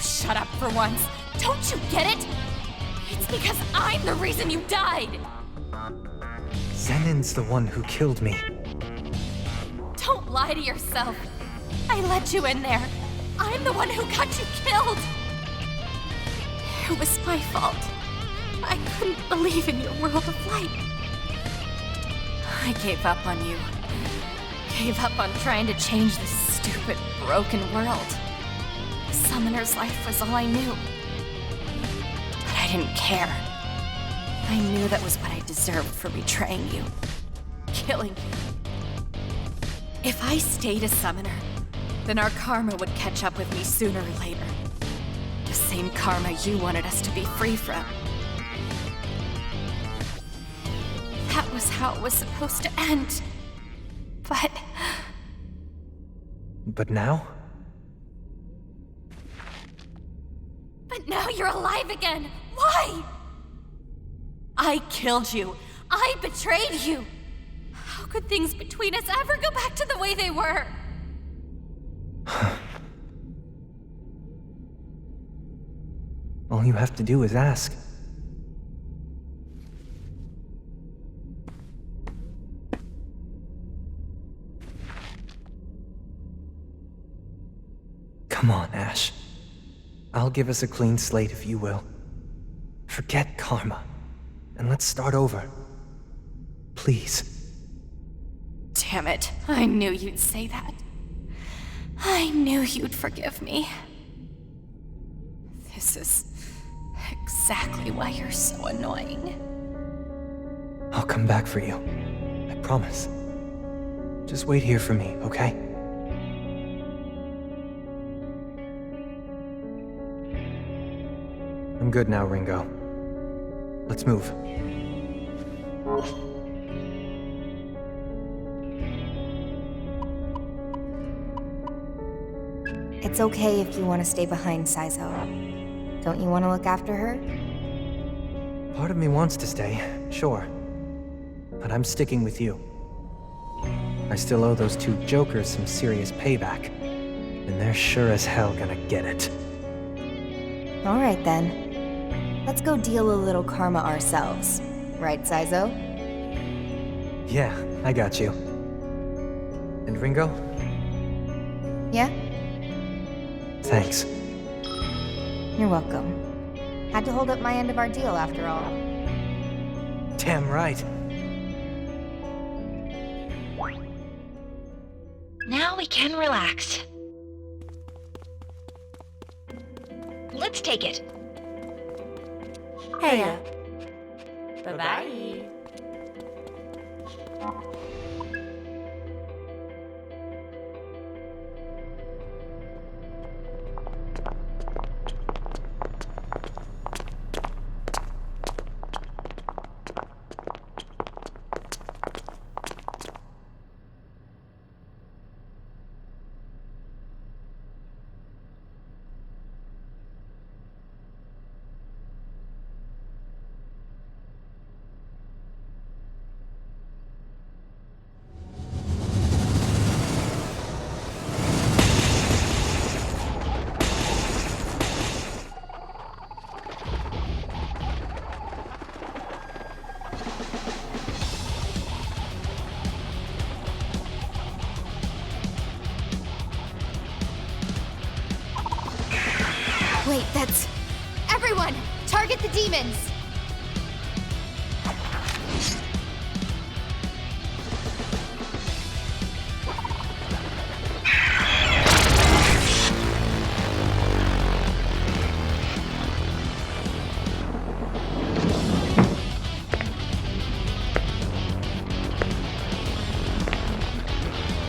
shut up for once. Don't you get it? It's because I'm the reason you died. Zenin's the one who killed me. Don't lie to yourself. I let you in there. I'm the one who got you killed. It was my fault. I couldn't believe in your world of light. I gave up on you. Gave up on trying to change this stupid, broken world. The summoner's life was all I knew. But I didn't care. I knew that was what I deserved for betraying you. Killing you. If I stayed a summoner, then our karma would catch up with me sooner or later. The same karma you wanted us to be free from. That was how it was supposed to end. But... But now? But now you're alive again! Why? I killed you. I betrayed you. How could things between us ever go back to the way they were? All you have to do is ask. Come on, Ash. I'll give us a clean slate if you will. Forget karma, and let's start over. Please. Damn it. I knew you'd say that. I knew you'd forgive me. This is exactly why you're so annoying. I'll come back for you. I promise. Just wait here for me, okay? I'm good now, Ringo. Let's move. It's okay if you want to stay behind, Saizo. Don't you want to look after her? Part of me wants to stay, sure. But I'm sticking with you. I still owe those two jokers some serious payback. And they're sure as hell gonna get it. Alright then. Let's go deal a little karma ourselves. Right, Saizo? Yeah, I got you. And Ringo? Yeah? Thanks. You're welcome. Had to hold up my end of our deal after all. Damn right. Now we can relax. Let's take it. Heya. Bye-bye. Wait, that's... Everyone! Target the demons!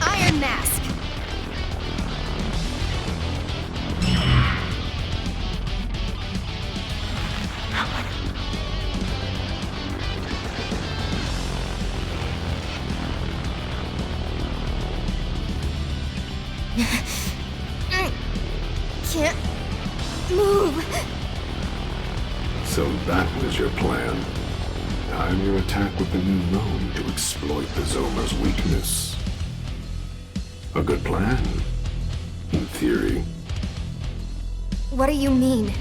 Iron Mask! Can't move. So that was your plan. Time your attack with the new loan to exploit the Zoma's weakness. A good plan, in theory. What do you mean?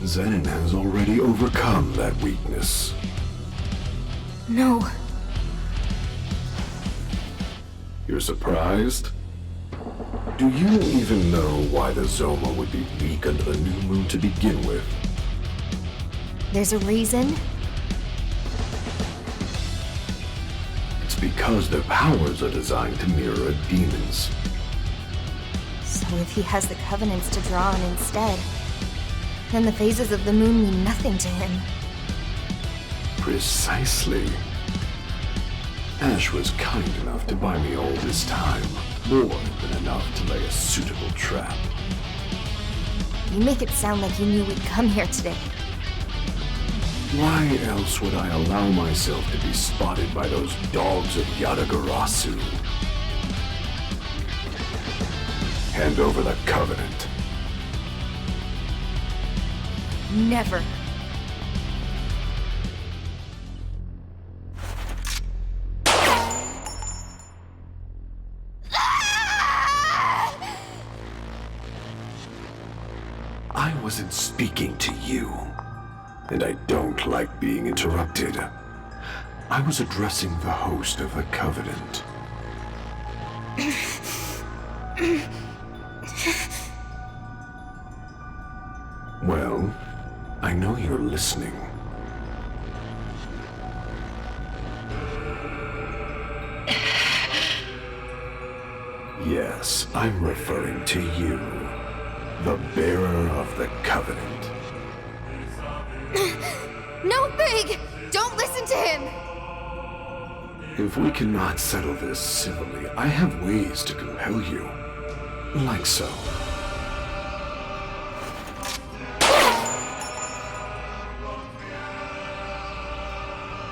Zenin has already overcome that weakness. No. You're surprised? Do you even know why the Zoma would be weak under the new moon to begin with? There's a reason? It's because their powers are designed to mirror a demon's. So if he has the Covenants to draw on instead, then the phases of the moon mean nothing to him. Precisely. Ash was kind enough to buy me all this time, more than enough to lay a suitable trap. You make it sound like you knew we'd come here today. Why else would I allow myself to be spotted by those dogs of Yatagarasu? Hand over the Covenant. Never. I wasn't speaking to you, and I don't like being interrupted. I was addressing the host of the Covenant. Well, I know you're listening. Yes, I'm referring to you, the bearer of the Covenant. No, Big! Don't listen to him! If we cannot settle this civilly, I have ways to compel you. Like so.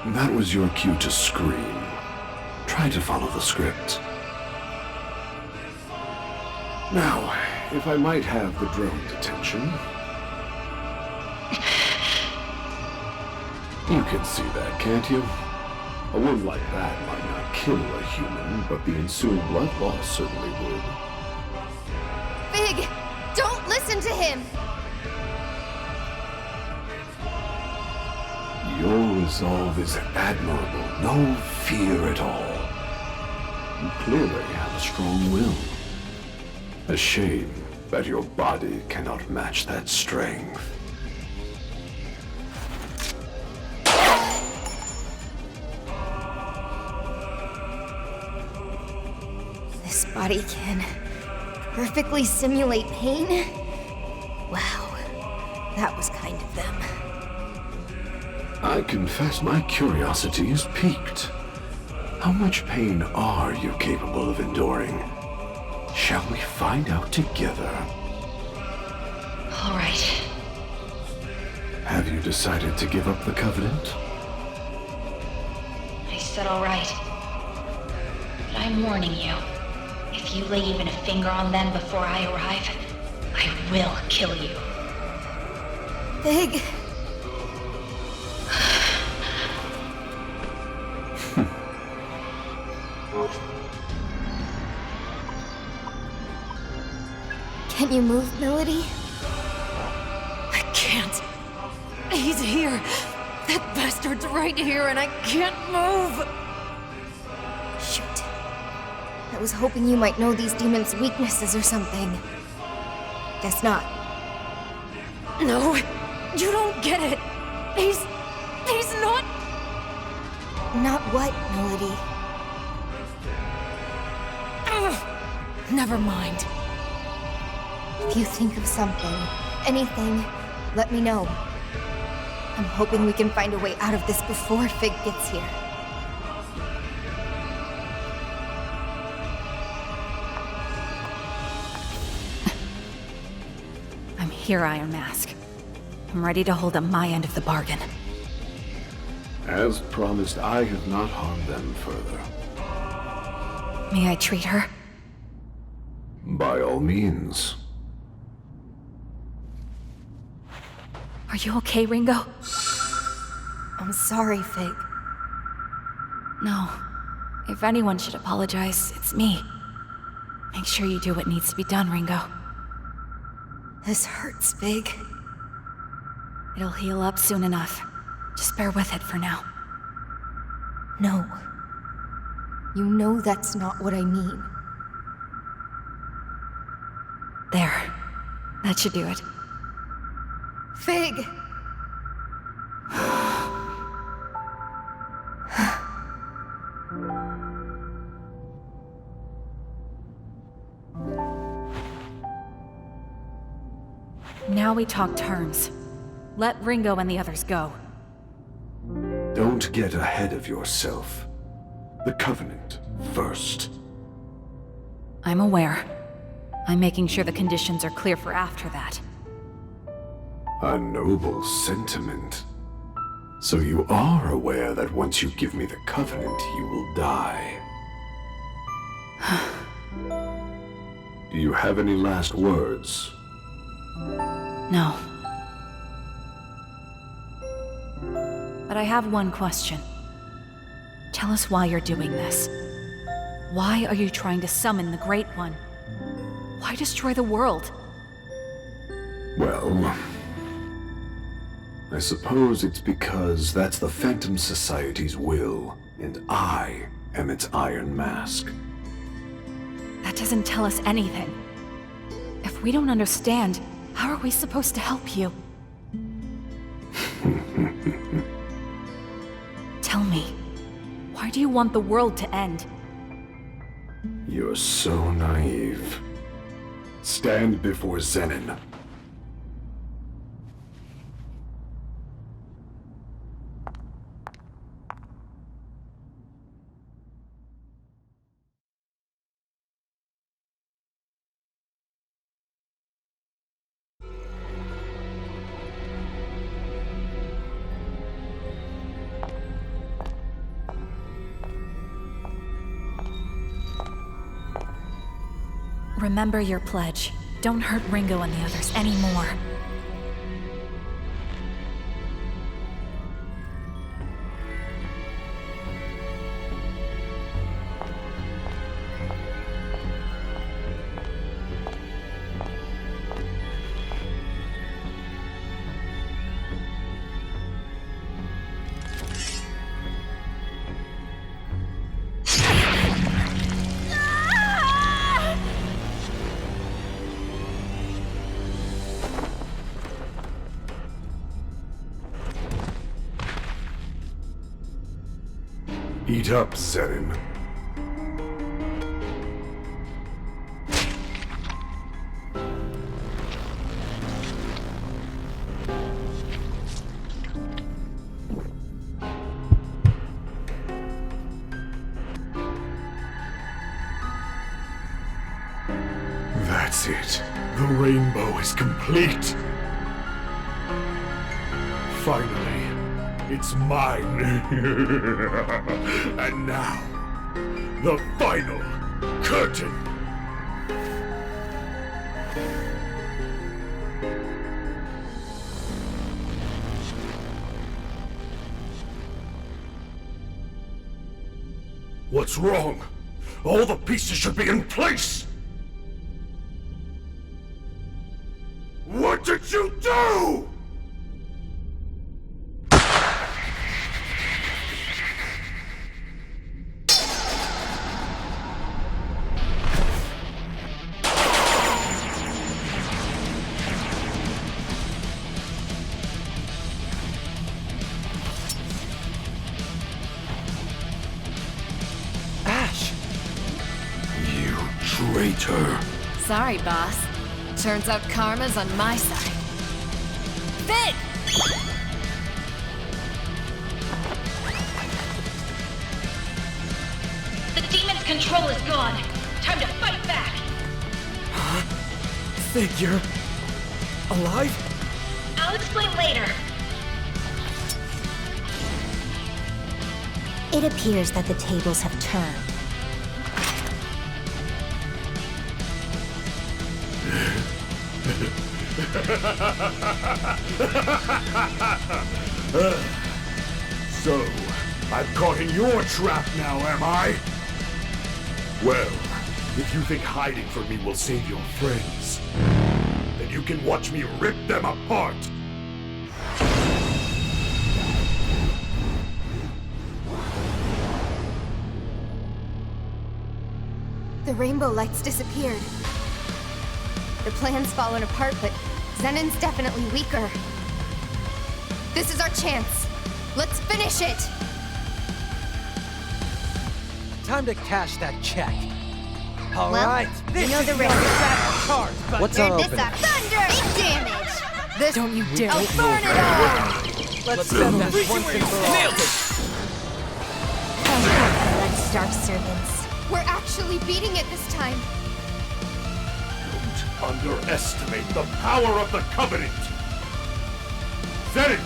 That was your cue to scream. Try to follow the script. Now, if I might have the drone's attention. You can see that, can't you? A wound like that might not kill a human, but the ensuing blood loss certainly would. Big! Don't listen to him! Your resolve is admirable. No fear at all. You clearly have a strong will. A shame that your body cannot match that strength. This body can perfectly simulate pain? Wow, that was kind of them. I confess my curiosity is piqued. How much pain are you capable of enduring? Shall we find out together? All right. Have you decided to give up the Covenant? I said all right. But I'm warning you. If you lay even a finger on them before I arrive, I will kill you. Big! Can you move, Melody? I can't. He's here. That bastard's right here, and I can't move. Shoot. I was hoping you might know these demons' weaknesses or something. Guess not. No, you don't get it. He's not. Not what, Melody? Ugh. Never mind. If you think of something, anything, let me know. I'm hoping we can find a way out of this before Fig gets here. I'm here, Iron Mask. I'm ready to hold up my end of the bargain. As promised, I have not harmed them further. May I treat her? By all means. Are you okay, Ringo? I'm sorry, Fig. No. If anyone should apologize, it's me. Make sure you do what needs to be done, Ringo. This hurts, Fig. It'll heal up soon enough. Just bear with it for now. No. You know that's not what I mean. There. That should do it. Fig! Now we talk terms. Let Ringo and the others go. Don't get ahead of yourself. The Covenant first. I'm aware. I'm making sure the conditions are clear for after that. A noble sentiment. So you are aware that once you give me the Covenant, you will die. Do you have any last words? No. But I have one question. Tell us why you're doing this. Why are you trying to summon the Great One? Why destroy the world? Well, I suppose it's because that's the Phantom Society's will, and I am its Iron Mask. That doesn't tell us anything. If we don't understand, how are we supposed to help you? Tell me, why do you want the world to end? You're so naive. Stand before Zenin. Remember your pledge. Don't hurt Ringo and the others anymore. Eat up, Zenin. That's it. The rainbow is complete. Finally, it's mine. And now, the final curtain. What's wrong? All the pieces should be in place! What did you do?! Traitor. Sorry, boss. Turns out karma's on my side. Fig! The demon's control is gone. Time to fight back. Fig, you're alive? I'll explain later. It appears that the tables have turned. So, I'm caught in your trap now, am I? Well, if you think hiding from me will save your friends, and you can watch me rip them apart! The rainbow lights disappeared. The plan's fallen apart, but Zenon's definitely weaker. This is our chance. Let's finish it! Time to cash that check. All Well, right, you know the risk. what's Turn our this opening? up. Thunder! Big damage! This don't you dare. I'll burn it all! Let's settle this once and for all. Blood Star servants. We're actually beating it this time. Don't underestimate the power of the Covenant! Zenon!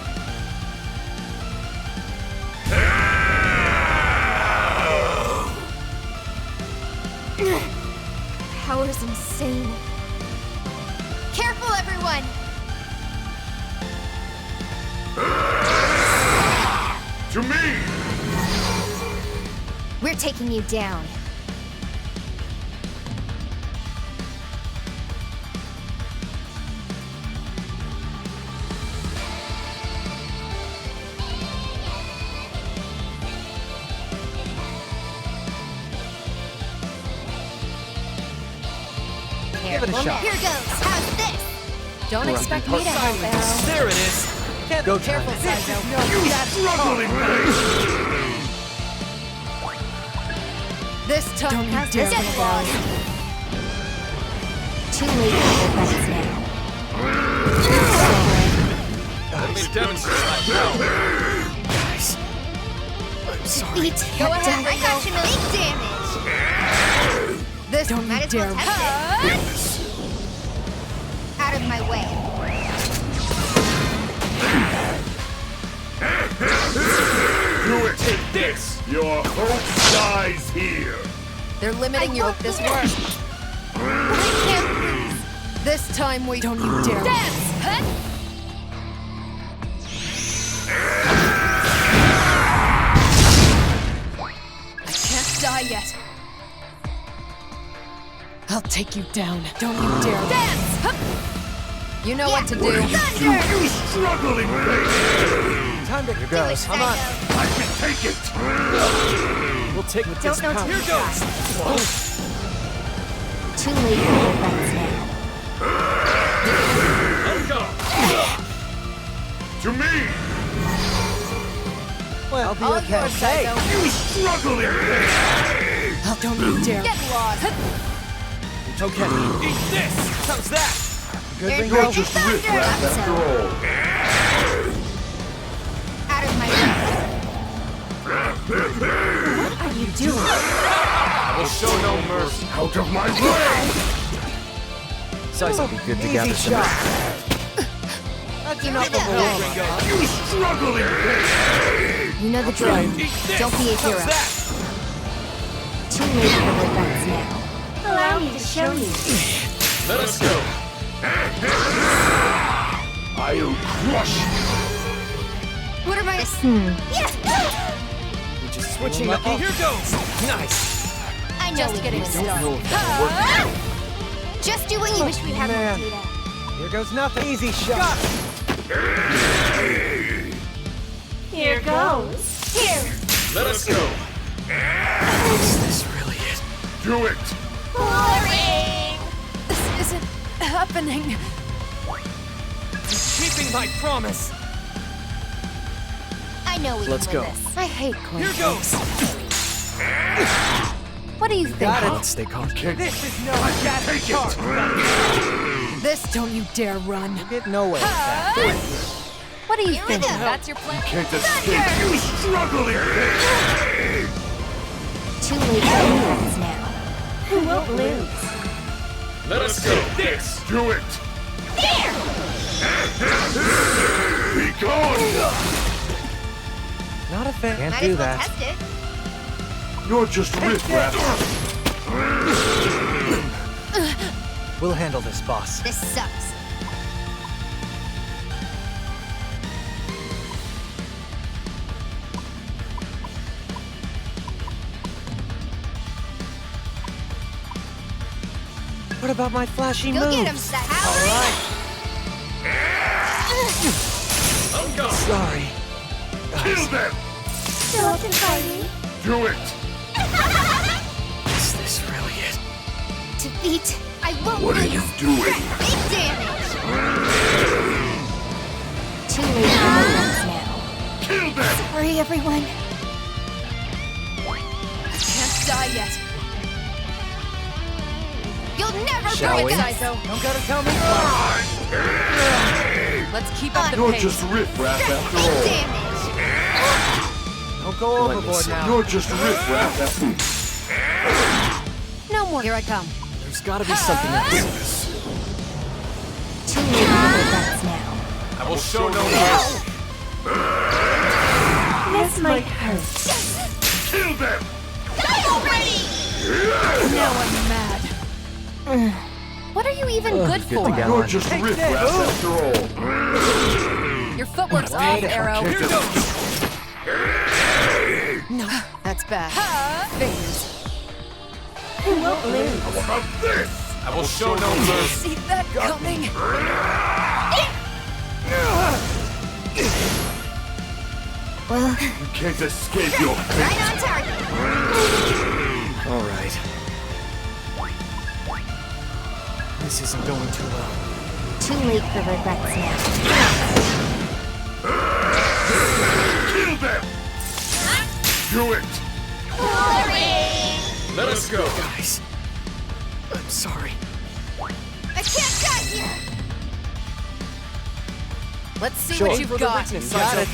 Power's insane. Careful, everyone! To me! We're taking you down. Give it a shot. Here goes. How's this? Don't expect me to help, Arrow. There it is. Go Careful, time. Psycho. Struggling face! This time. Don't you dare. Get lost. Too late for your bets now. Let me demonstrate my power. I'm sorry. Eat. Go ahead, I got you. Big damage. This don't Might you as well dare. test it. Out of my way. Do it! Take this! Your hope dies here! They're limiting you if this works. This time we don't you dare. Dance! Huh? I can't die yet. I'll take you down. Don't you dare. Dance! Huh? You know what to do. You struggling face! Time to go. Come on. I can take it! We'll take with Don't this know power. till Here you goes. Too late for your bets now. To me! Well, I'll be All okay. yours, Psycho. You struggling face! Oh, don't you dare. Get lost. It's okay. Eat this! How's that? Good, Here Ringo? goes your thunder. After all. Out of my way. What are you doing? We'll show no mercy. Out of my way! Size would be good to gather some. That's enough of a You struggling face! You know the drill. Don't be a hero. Too late for your bets now. Allow me to show you. Let us go. I'll crush you! What am I? Yes! We're just switching Lucky. up. Here goes. Nice. I know Just we getting can started. Just do what you wish we had man. more data. Here goes nothing. Easy shot. Here goes. Here. Let us go. Is this really it? Do it! Boring. This isn't happening. I'm keeping my promise. I know we Let's can win go. this. I hate Here goes. What do you think? Got it. Let's stay calm. This is no Take it! This don't you dare run. Get nowhere. What do you think? That's your plan. Can't escape! You struggling face! Too late for humans now. Who won't lose? Let us go. This. Do it! Be gone! Not a fan. Can't Might do as well that. test it. You're just riffraff! We'll handle this, boss. This sucks. What about my flashy Go moves? get him, Sahara! Sorry. Kill them! Still open fighting. Do it! Is this really it? Defeat. I won't What are lose. you doing? Big damage. Too late for regrets now. Kill them! Sorry, everyone. Can't die yet. You'll never Shall do we? it, Saizo. Don't gotta tell me. Let's keep up the You're pace. just riffraff after Big all. damage. Don't go overboard now. You're just riffraff after No more. Here I come. There's gotta be something else. this. Too late for regrets now. I will show no mercy. This might hurt. Kill them! Now I'm mad. What are you even good good for? to go. You're just riffraff after all. Your footwork's off, Arrow. No, that's bad. Fingers. How about this? I will show no mercy. See that coming? Well, You can't escape your fate. right on target. All right. This isn't going too well. Too late for regrets now. Kill them! Do it! Let us go. Guys, I'm sorry. I can't die here. Let's see Sure. what you've got. Got it.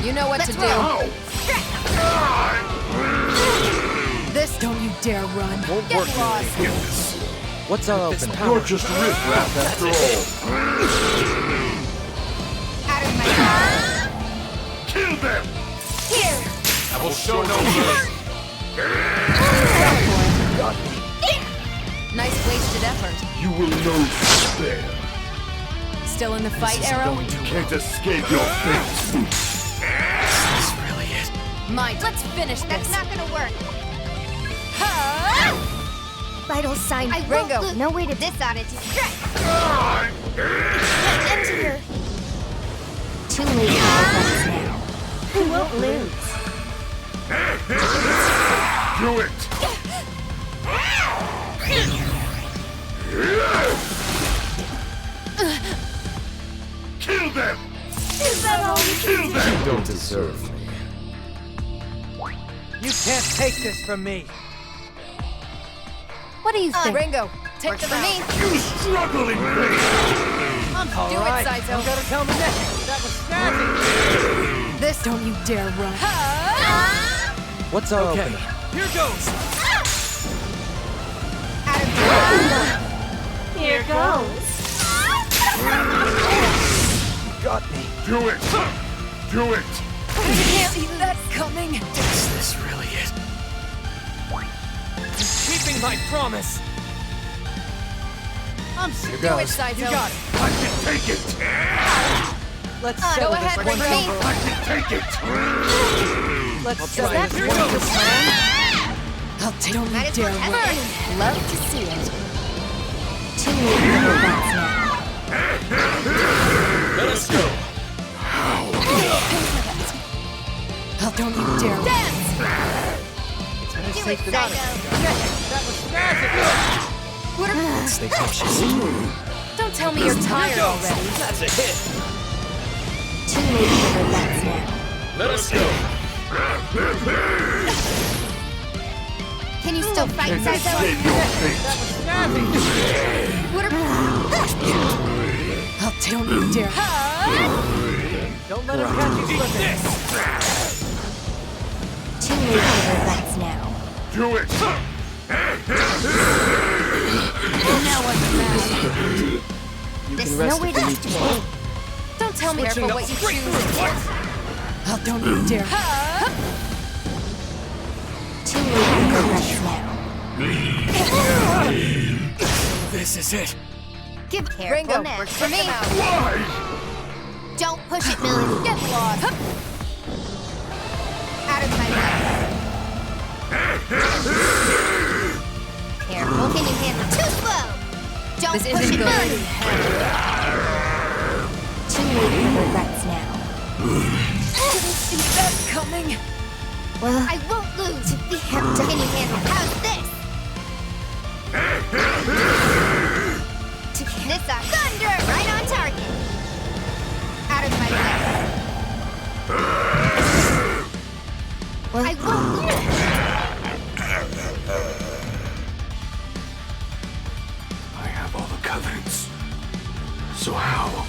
You know what to do. Ow! This, don't you dare run. Won't Get work. lost. Get this. What's our opening? You're just riffraff after all. Out of my way. Kill them! Here. I will show no mercy. Nice wasted effort. You will know despair. Still in the fight, Arrow? You can't escape your fate. Is this really it? Might. Let's finish That's this. not gonna work. Ha! Vital sign. I Ringo. won't no way to this attitude. Enter here. Too late for regrets now. Who won't lose? Do it! Kill them! Is that all you Kill them! You don't deserve me. You can't take this from me. What do you think? Ringo, take Works them for out. me. You struggling thing! All Do right. it, Saizo. Don't gotta tell me that. That was snazzy. This, don't you dare run. What's our opening? Here goes! Out of Here goes. Got me. Do it! Do it! See that coming? Is this really it? Keeping my promise! I'm Here Do it, goes. Saizo. You got it! I can take it! Let's Go settle ahead, this one Ringo. and for I can take it! Let's Is settle that this your one and for I'll take Don't Might you as dare well run. ever. Love to see it. Too late for regrets now. Let us go! Don't you dare run. Do it, Psycho. Stay cautious. Don't tell me you're tired already. That's a hit! Too late for regrets now. Let us go! Can you still fight, Can't Psycho? escape your fate! Don't you dare. Don't let him catch you Eat slipping. this! Too late for regrets now. Do it! Now I'm mad. You This can is rest no way if you to- need to. Don't tell me careful what you choose. Don't you dare. Too late for regrets now. This is it! Give careful Ringo, now. we're For me. checking out. Why? Don't push it, Millie. Get lost. Out of my way. careful. Can you handle too slow? Don't This push isn't it, going buddy. Too late for regrets now. Didn't see that coming. Well, I won't lose. Can you handle? How's this? This thunder right on target. Out of my way. Well, I won't lose. I have all the covenants. So how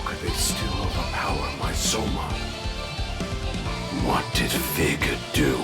could they still overpower my Soma? What did Fig do?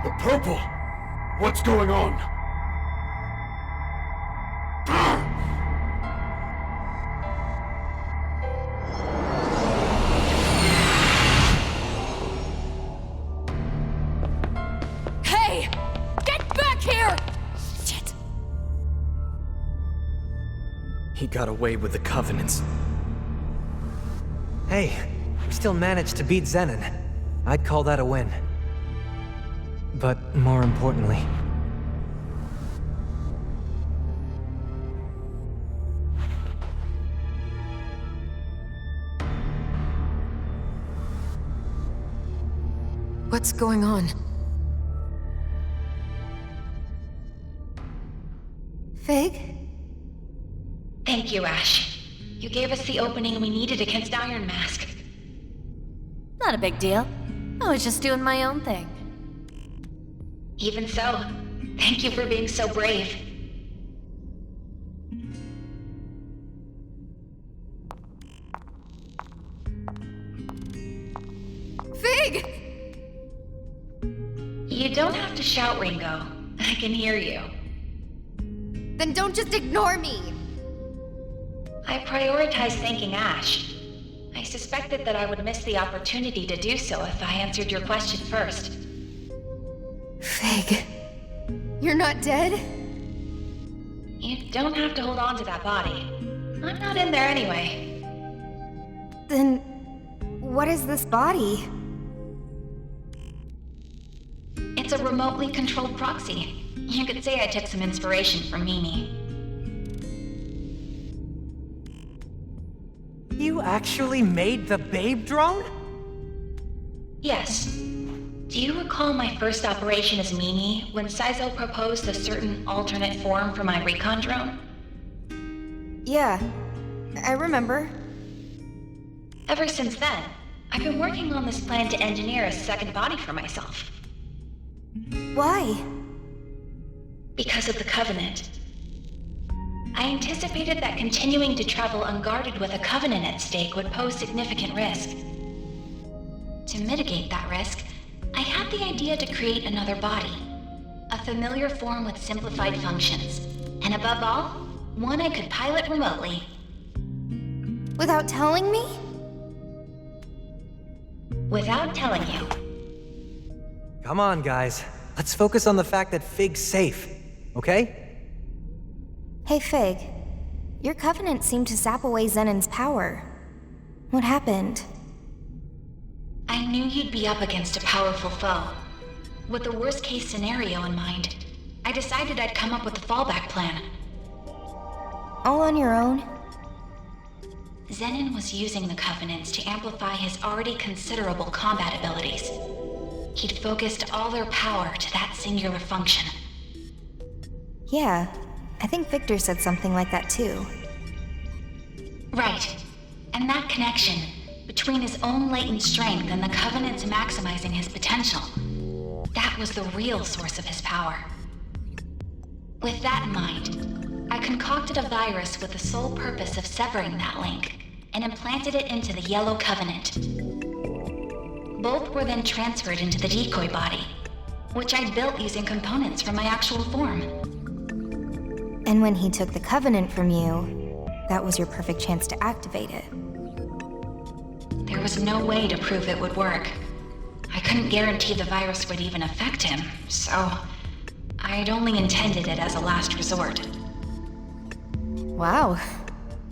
The purple! What's going on? Hey! Get back here! Shit. He got away with the Covenants. Hey, we still managed to beat Zenon. I'd call that a win. But more importantly... What's going on? Fig? Thank you, Ash. You gave us the opening we needed against Iron Mask. Not a big deal. I was just doing my own thing. Even so, thank you for being so brave. Fig! You don't have to shout, Ringo. I can hear you. Then don't just ignore me! I prioritized thanking Ash. I suspected that I would miss the opportunity to do so if I answered your question first. Fig. You're not dead? You don't have to hold on to that body. I'm not in there anyway. Then... what is this body? It's a remotely controlled proxy. You could say I took some inspiration from Mimi. You actually made the Babe drone? Yes. Do you recall my first operation as Mimi, when Saizo proposed a certain alternate form for my recon drone? Yeah, I remember. Ever since then, I've been working on this plan to engineer a second body for myself. Why? Because of the Covenant. I anticipated that continuing to travel unguarded with a Covenant at stake would pose significant risk. To mitigate that risk, I had the idea to create another body. A familiar form with simplified functions. And above all, one I could pilot remotely. Without telling me? Without telling you. Come on, guys. Let's focus on the fact that Fig's safe, okay? Hey, Fig. Your Covenant seemed to sap away Zenon's power. What happened? I knew you'd be up against a powerful foe. With the worst-case scenario in mind, I decided I'd come up with a fallback plan. All on your own? Zenon was using the Covenants to amplify his already considerable combat abilities. He'd focused all their power to that singular function. Yeah, I think Victor said something like that too. Right. And that connection between his own latent strength and the Covenant's maximizing his potential, that was the real source of his power. With that in mind, I concocted a virus with the sole purpose of severing that link and implanted it into the Yellow Covenant. Both were then transferred into the decoy body, which I built using components from my actual form. And when he took the Covenant from you, that was your perfect chance to activate it. There was no way to prove it would work. I couldn't guarantee the virus would even affect him, so I'd only intended it as a last resort. Wow.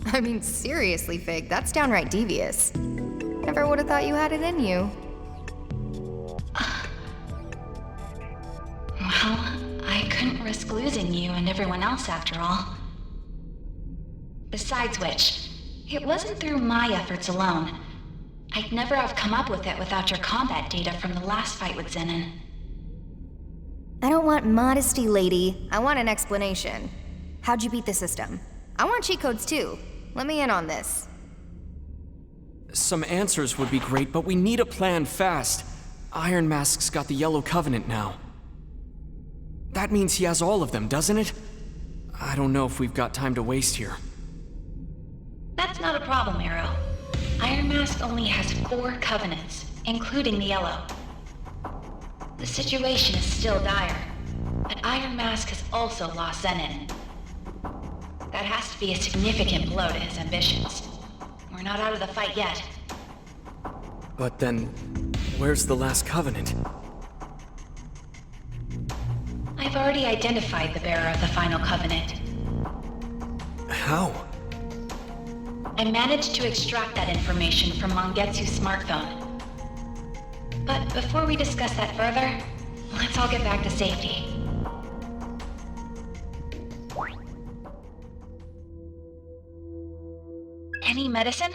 I mean, seriously, Fig, that's downright devious. Never would have thought you had it in you. Well, I couldn't risk losing you and everyone else after all. Besides which, it wasn't through my efforts alone. I'd never have come up with it without your combat data from the last fight with Zenon. I don't want modesty, lady. I want an explanation. How'd you beat the system? I want cheat codes too. Let me in on this. Some answers would be great, but we need a plan fast. Iron Mask's got the Yellow Covenant now. That means he has all of them, doesn't it? I don't know if we've got time to waste here. That's not a problem, Arrow. Iron Mask only has 4 Covenants, including the Yellow. The situation is still dire, but Iron Mask has also lost Zenon. That has to be a significant blow to his ambitions. We're not out of the fight yet. But then, where's the last Covenant? I've already identified the bearer of the final Covenant. How? I managed to extract that information from Mongetsu's smartphone. But before we discuss that further, let's all get back to safety. Any medicine?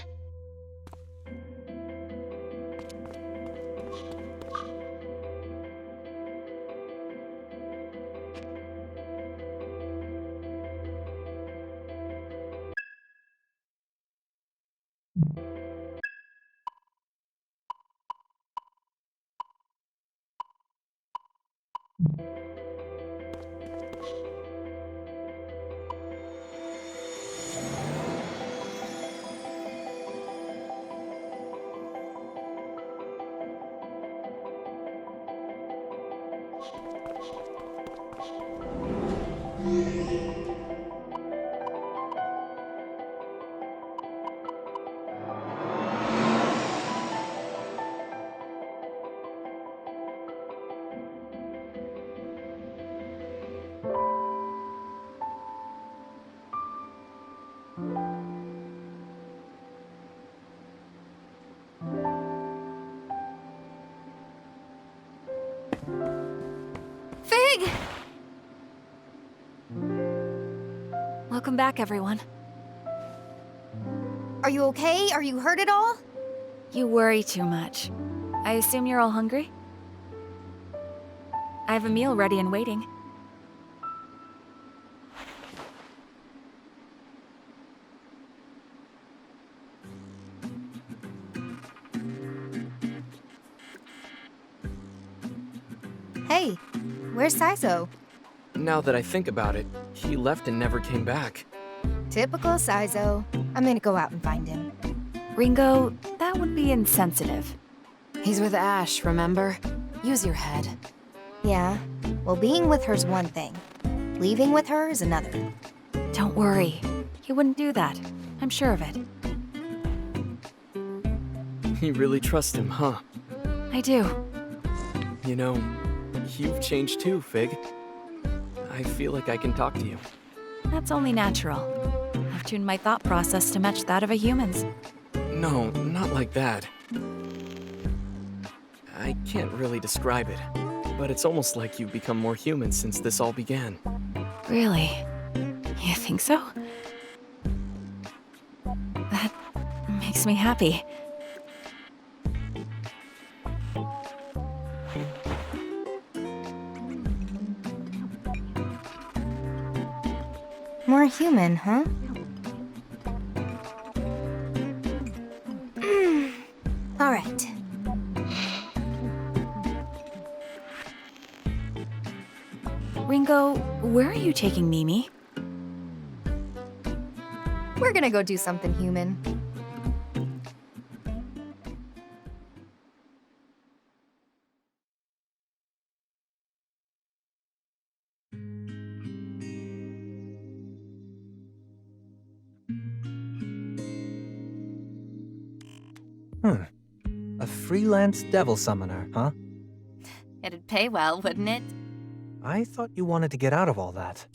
Fig! Welcome back, everyone. Are you okay? Are you hurt at all? You worry too much. I assume you're all hungry? I have a meal ready and waiting. Hey, where's Saizo? Now that I think about it, he left and never came back. Typical Saizo. I'm gonna go out and find him. Ringo, that would be insensitive. He's with Ash, remember? Use your head. Yeah, well, being with her's one thing. Leaving with her is another. Don't worry. He wouldn't do that. I'm sure of it. You really trust him, huh? I do. You know, you've changed too, Fig. I feel like I can talk to you. That's only natural. I've tuned my thought process to match that of a human's. No, not like that. I can't really describe it, but it's almost like you've become more human since this all began. Really? You think so? me happy. More human, huh? All right. Ringo, where are you taking Mimi? We're gonna go do something human. A freelance devil summoner, huh? It'd pay well, wouldn't it? I thought you wanted to get out of all that.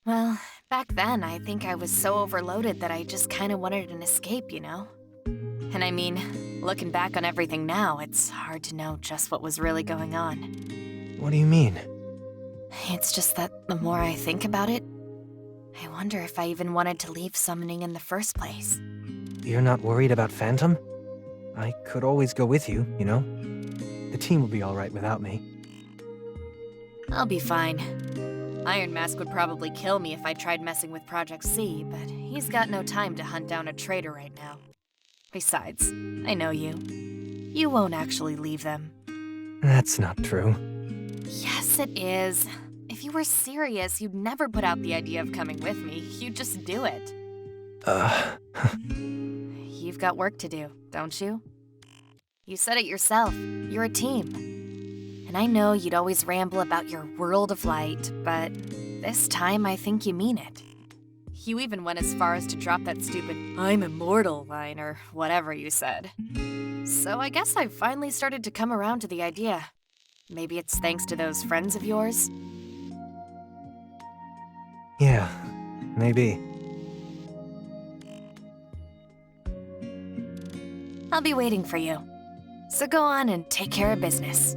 Well, back then, I think I was so overloaded that I just kinda wanted an escape, you know? And I mean, looking back on everything now, it's hard to know just what was really going on. What do you mean? It's just that the more I think about it, I wonder if I even wanted to leave summoning in the first place. You're not worried about Phantom? I could always go with you, you know? The team will be alright without me. I'll be fine. Iron Mask would probably kill me if I tried messing with Project C, but he's got no time to hunt down a traitor right now. Besides, I know you. You won't actually leave them. That's not true. Yes, it is. If you were serious, you'd never put out the idea of coming with me. You'd just do it. You've got work to do, don't you? You said it yourself. You're a team. And I know you'd always ramble about your world of light, but this time I think you mean it. You even went as far as to drop that stupid "I'm immortal" line or whatever you said. So I guess I've finally started to come around to the idea. Maybe it's thanks to those friends of yours? Yeah, maybe. I'll be waiting for you. So go on and take care of business.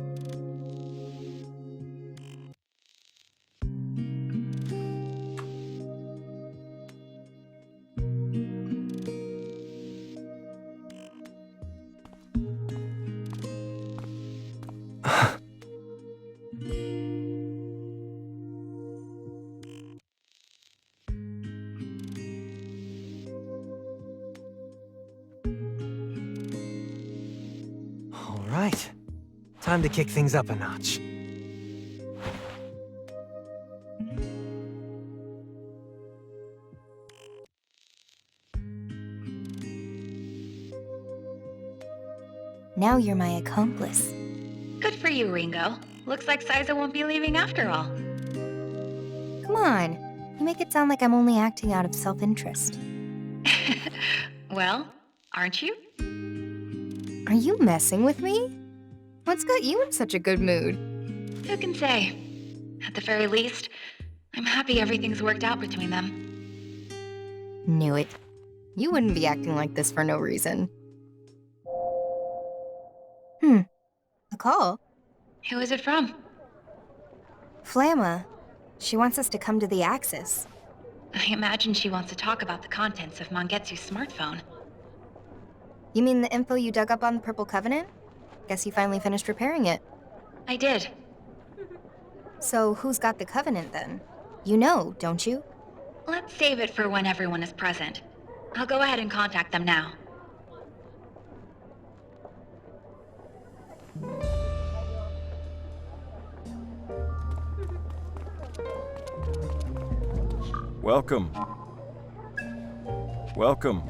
All right. Time to kick things up a notch. Now you're my accomplice. Good for you, Ringo. Looks like Saiza won't be leaving after all. Come on. You make it sound like I'm only acting out of self-interest. Well, aren't you? Are you messing with me? What's got you in such a good mood? Who can say? At the very least, I'm happy everything's worked out between them. Knew it. You wouldn't be acting like this for no reason. A call? Who is it from? Flamma. She wants us to come to the Axis. I imagine she wants to talk about the contents of Mangetsu's smartphone. You mean the info you dug up on the Purple Covenant? Guess you finally finished repairing it. I did. So who's got the Covenant then? You know, don't you? Let's save it for when everyone is present. I'll go ahead and contact them now. Welcome. Welcome.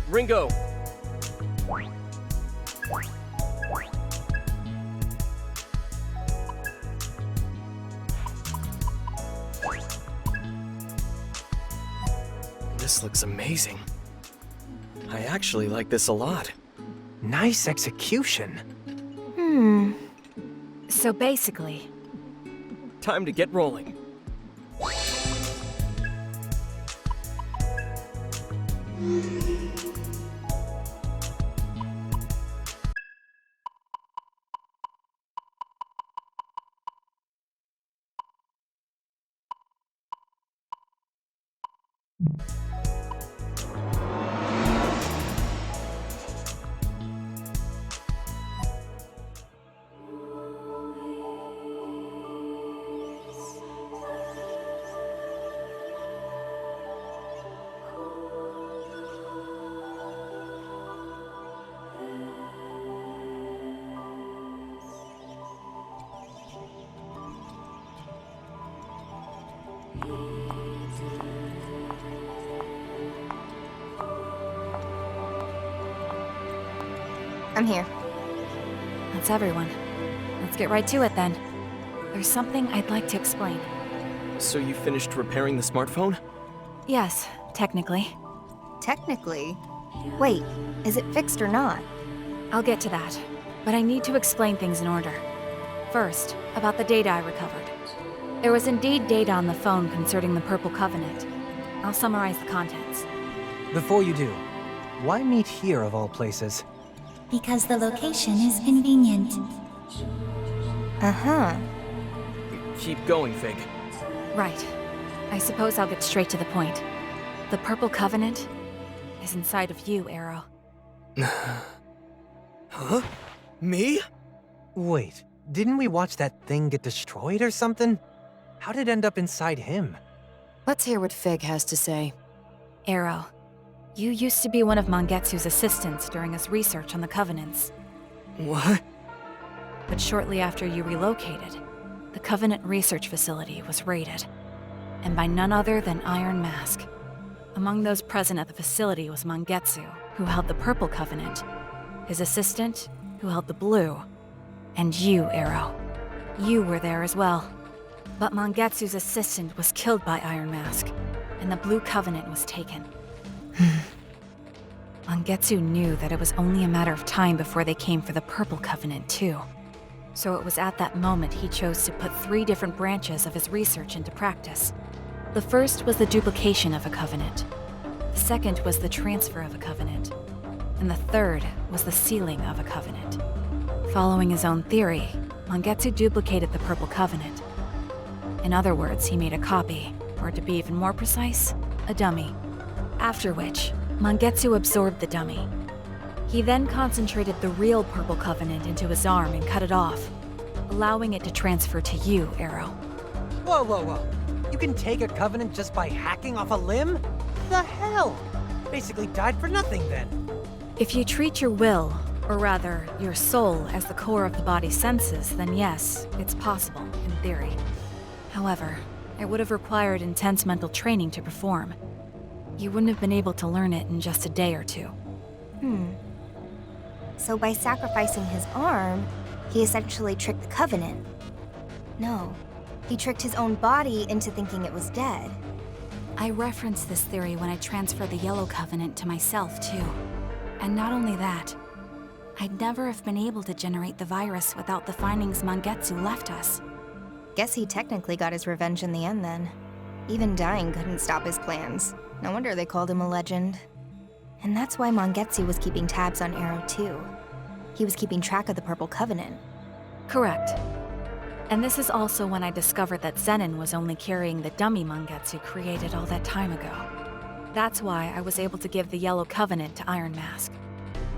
Ringo! This looks amazing. I actually like this a lot. Nice execution. So basically, Time to get rolling. I'm here. That's everyone. Let's get right to it then. There's something I'd like to explain. So you finished repairing the smartphone? Yes, technically. Technically. Wait, is it fixed or not? I'll get to that, but I need to explain things in order. First, about the data I recovered. There was indeed data on the phone concerning the Purple Covenant. I'll summarize the contents. Before you do, why meet here of all places? Because the location is convenient. Uh-huh. Keep going, Fig. Right. I suppose I'll get straight to the point. The Purple Covenant is inside of you, Arrow. Huh? Me? Wait, didn't we watch that thing get destroyed or something? How did it end up inside him? Let's hear what Fig has to say. Arrow, you used to be one of Mangetsu's assistants during his research on the Covenants. What? But shortly after you relocated, the Covenant research facility was raided. And by none other than Iron Mask. Among those present at the facility was Mangetsu, who held the Purple Covenant, his assistant, who held the Blue, and you, Arrow. You were there as well. But Mangetsu's assistant was killed by Iron Mask, and the Blue Covenant was taken. Mangetsu knew that it was only a matter of time before they came for the Purple Covenant, too. So it was at that moment he chose to put 3 different branches of his research into practice. The first was the duplication of a covenant. The second was the transfer of a covenant. And the third was the sealing of a covenant. Following his own theory, Mangetsu duplicated the Purple Covenant. In other words, he made a copy, or to be even more precise, a dummy. After which, Mangetsu absorbed the dummy. He then concentrated the real Purple Covenant into his arm and cut it off, allowing it to transfer to you, Arrow. Whoa, whoa, whoa. You can take a covenant just by hacking off a limb? The hell? Basically died for nothing then. If you treat your will, or rather, your soul, as the core of the body's senses, then yes, it's possible, in theory. However, it would have required intense mental training to perform. You wouldn't have been able to learn it in just a day or two. So by sacrificing his arm, he essentially tricked the Covenant. No, he tricked his own body into thinking it was dead. I referenced this theory when I transferred the Yellow Covenant to myself, too. And not only that, I'd never have been able to generate the virus without the findings Mangetsu left us. Guess he technically got his revenge in the end then. Even dying couldn't stop his plans. No wonder they called him a legend. And that's why Mangetsu was keeping tabs on Arrow too. He was keeping track of the Purple Covenant. Correct. And this is also when I discovered that Zenin was only carrying the dummy Mangetsu created all that time ago. That's why I was able to give the Yellow Covenant to Iron Mask.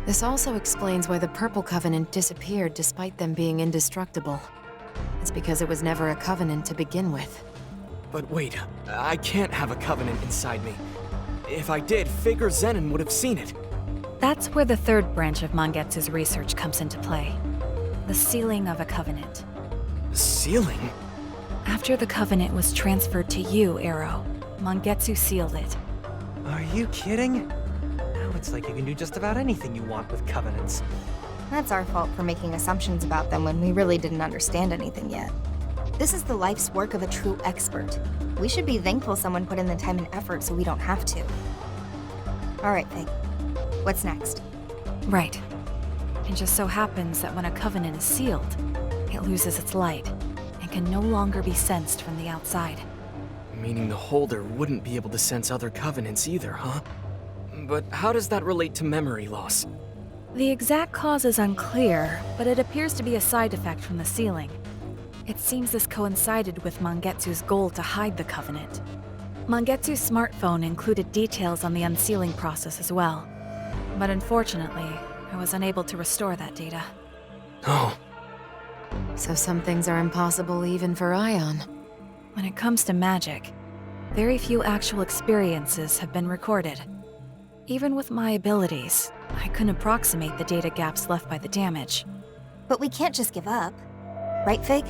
This also explains why the Purple Covenant disappeared despite them being indestructible. It's because it was never a covenant to begin with. But wait, I can't have a covenant inside me. If I did, Fig or Zenin would have seen it. That's where the third branch of Mangetsu's research comes into play. The sealing of a covenant. Sealing? After the covenant was transferred to you, Arrow, Mangetsu sealed it. Are you kidding? Now it's like you can do just about anything you want with covenants. That's our fault for making assumptions about them when we really didn't understand anything yet. This is the life's work of a true expert. We should be thankful someone put in the time and effort so we don't have to. Alright, Fig. What's next? Right. It just so happens that when a covenant is sealed, it loses its light and can no longer be sensed from the outside. Meaning the holder wouldn't be able to sense other covenants either, huh? But how does that relate to memory loss? The exact cause is unclear, but it appears to be a side effect from the sealing. It seems this coincided with Mangetsu's goal to hide the Covenant. Mangetsu's smartphone included details on the unsealing process as well. But unfortunately, I was unable to restore that data. Oh. So some things are impossible even for Ion. When it comes to magic, very few actual experiences have been recorded. Even with my abilities, I couldn't approximate the data gaps left by the damage. But we can't just give up. Right, Fig?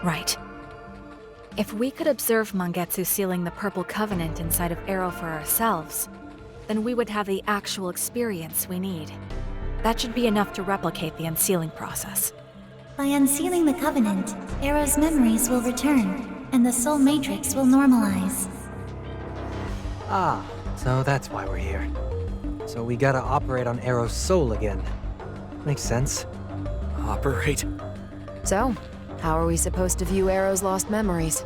Right. If we could observe Mangetsu sealing the Purple Covenant inside of Arrow for ourselves, then we would have the actual experience we need. That should be enough to replicate the unsealing process. By unsealing the Covenant, Arrow's memories will return, and the Soul Matrix will normalize. Ah, so that's why we're here. So we gotta operate on Arrow's soul again. Makes sense. Operate? So, how are we supposed to view Arrow's lost memories?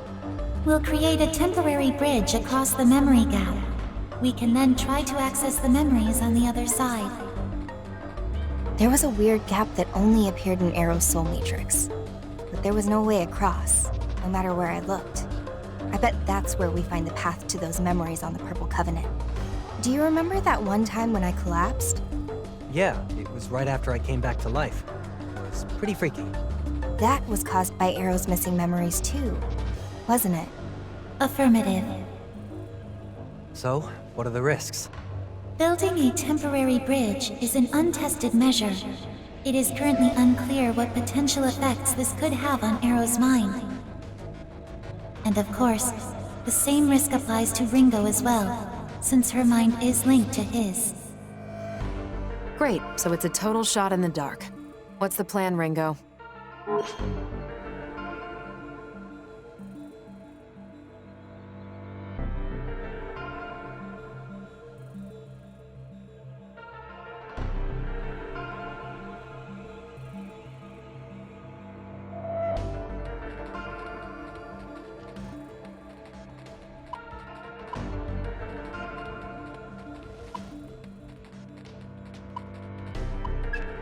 We'll create a temporary bridge across the memory gap. We can then try to access the memories on the other side. There was a weird gap that only appeared in Arrow's soul matrix. But there was no way across, no matter where I looked. I bet that's where we find the path to those memories on the Purple Covenant. Do you remember that one time when I collapsed? Yeah, it was right after I came back to life. It was pretty freaky. That was caused by Arrow's missing memories too, wasn't it? Affirmative. So, what are the risks? Building a temporary bridge is an untested measure. It is currently unclear what potential effects this could have on Arrow's mind. And of course, the same risk applies to Ringo as well, since her mind is linked to his. Great, so it's a total shot in the dark. What's the plan, Ringo?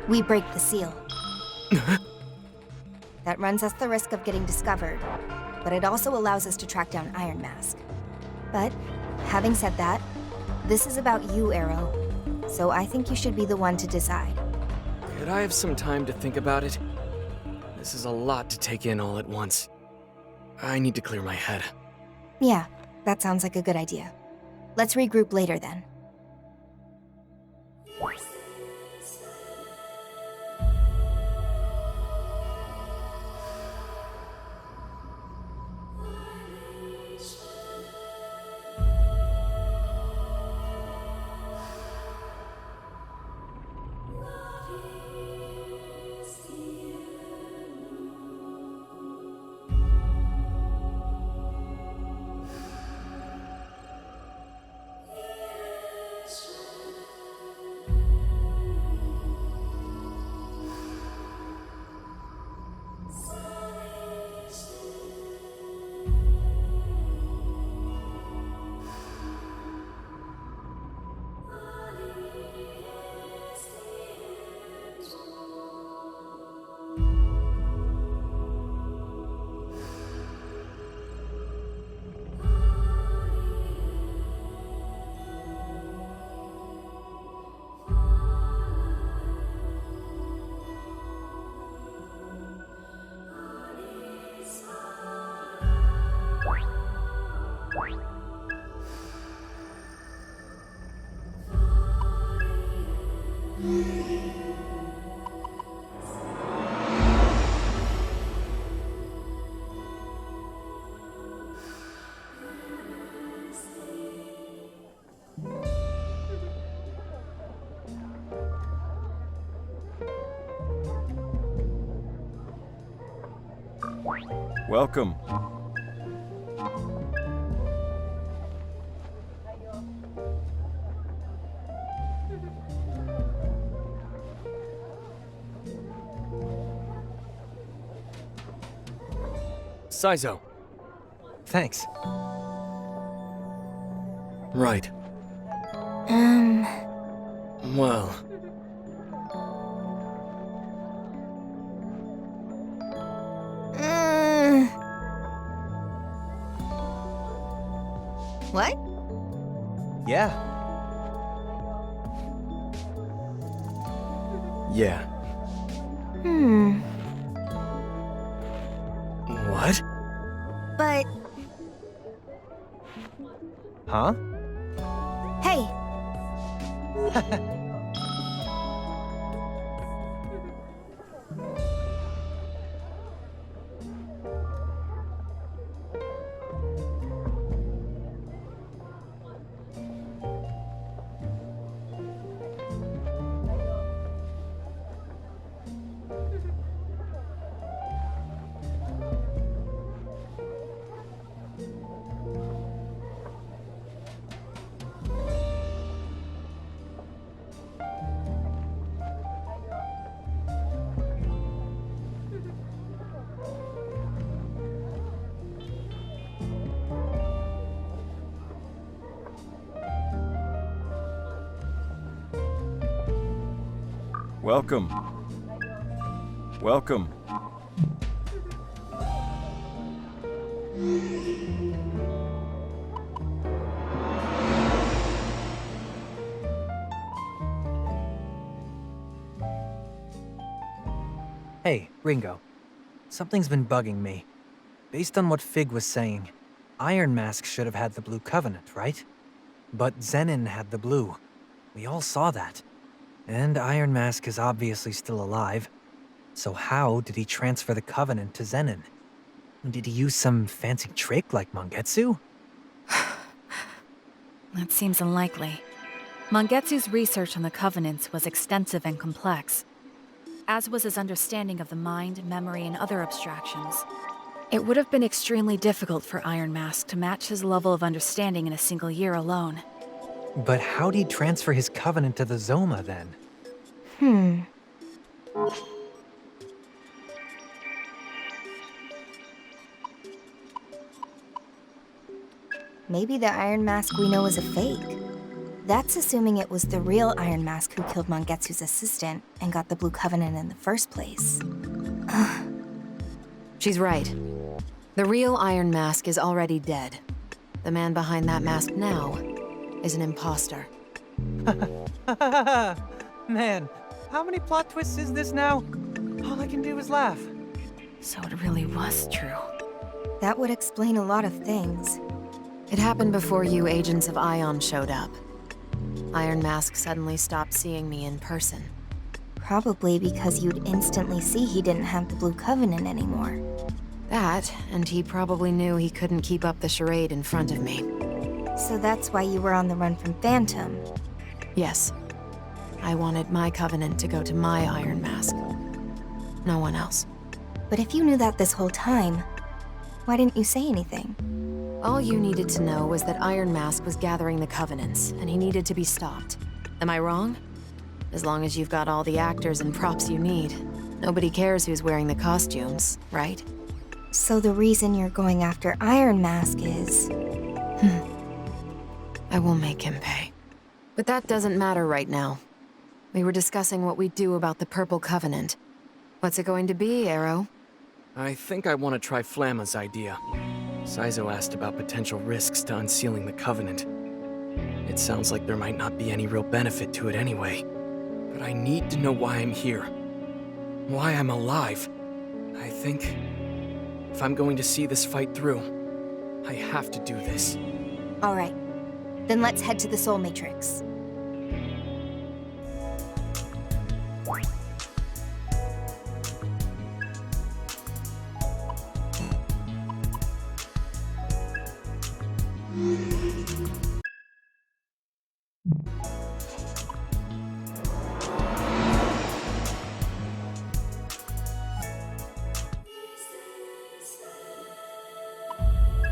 We break the seal. That runs us the risk of getting discovered, but it also allows us to track down Iron Mask. But, having said that, this is about you, Arrow, so I think you should be the one to decide. Could I have some time to think about it? This is a lot to take in all at once. I need to clear my head. Yeah, that sounds like a good idea. Let's regroup later then. Welcome. Saizo. Thanks. Right. Well... What? Yeah. Yeah. What? But... Huh? Hey! Welcome. Welcome. Hey, Ringo. Something's been bugging me. Based on what Fig was saying, Iron Mask should have had the Blue Covenant, right? But Zenin had the blue. We all saw that. And Iron Mask is obviously still alive. So how did he transfer the Covenant to Zenin? Did he use some fancy trick like Mangetsu? That seems unlikely. Mangetsu's research on the Covenants was extensive and complex, as was his understanding of the mind, memory, and other abstractions. It would have been extremely difficult for Iron Mask to match his level of understanding in a single year alone. But how'd he transfer his Covenant to the Zoma then? Maybe the Iron Mask we know is a fake. That's assuming it was the real Iron Mask who killed Mangetsu's assistant and got the Blue Covenant in the first place. She's right. The real Iron Mask is already dead. The man behind that mask now is an imposter. Man, how many plot twists is this now? All I can do is laugh. So it really was true. That would explain a lot of things. It happened before you Agents of Ion showed up. Iron Mask suddenly stopped seeing me in person. Probably because you'd instantly see he didn't have the Blue Covenant anymore. That, and he probably knew he couldn't keep up the charade in front of me. So that's why you were on the run from Phantom. Yes. I wanted my Covenant to go to my Iron Mask. No one else. But if you knew that this whole time, why didn't you say anything? All you needed to know was that Iron Mask was gathering the Covenants, and he needed to be stopped. Am I wrong? As long as you've got all the actors and props you need, nobody cares who's wearing the costumes, right? So the reason you're going after Iron Mask is... I will make him pay. But that doesn't matter right now. We were discussing what we do about the Purple Covenant. What's it going to be, Arrow? I think I want to try Flamma's idea. Saizo asked about potential risks to unsealing the Covenant. It sounds like there might not be any real benefit to it anyway. But I need to know why I'm here. Why I'm alive. I think... if I'm going to see this fight through, I have to do this. All right. Then let's head to the Soul Matrix.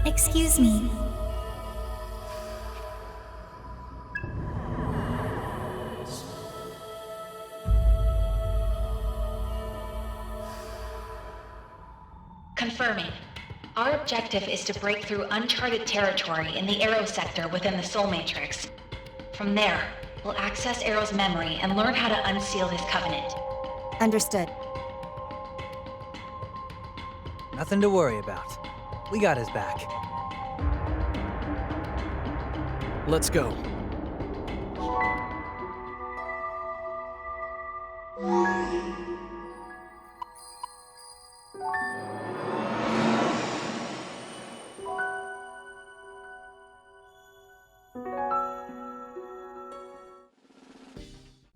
Excuse me. Confirming. objective is to break through uncharted territory in the Arrow sector within the Soul Matrix. From there, we'll access Arrow's memory and learn how to unseal his covenant. Understood. Nothing to worry about. We got his back. Let's go.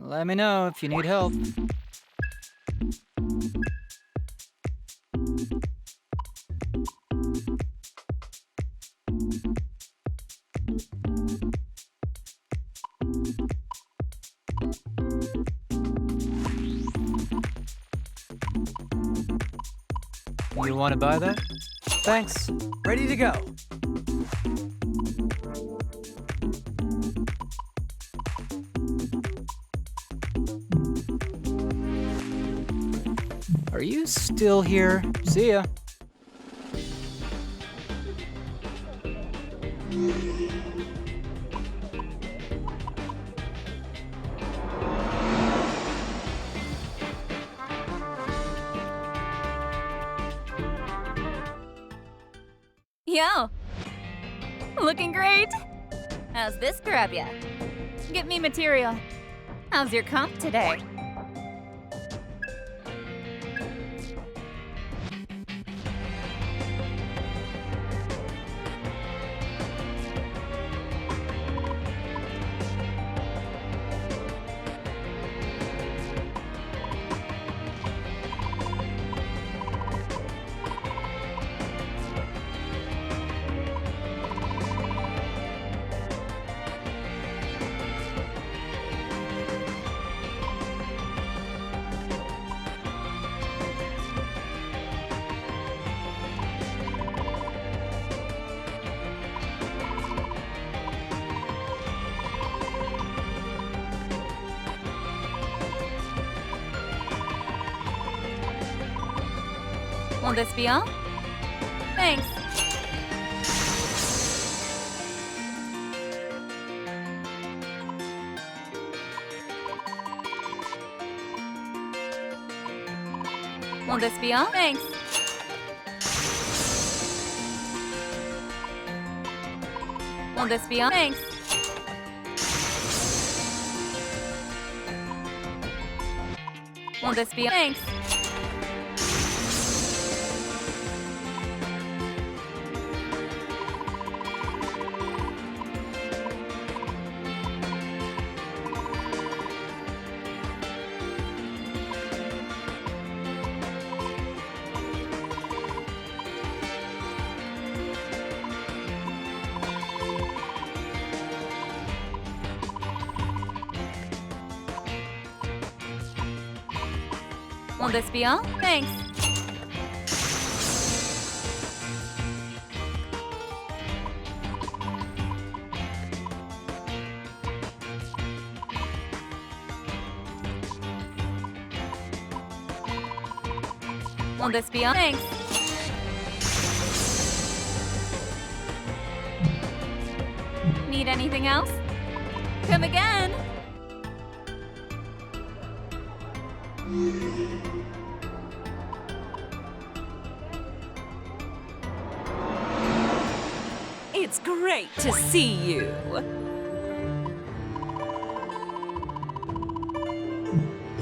Let me know if you need help. You want to buy that? Thanks. Ready to go. Are you still here? See ya. Yo! Looking great! How's this grab ya? Get me material. How's your comp today? Will this be all? Thanks. Will this be all? Thanks. Will this be all? Thanks. Will this be all? Thanks. Will this be all? Thanks. Will this be all? Thanks. Need anything else? Come again! It's great to see you.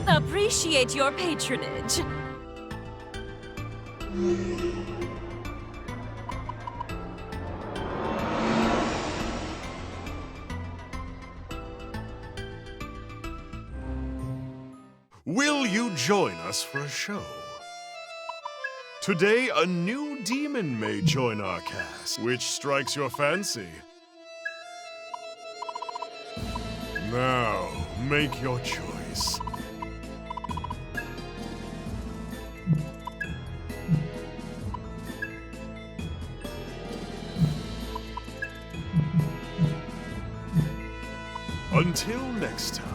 Appreciate your patronage. Will you join us for a show? Today, a new demon may join our cast. Which strikes your fancy? Now, make your choice. Until next time.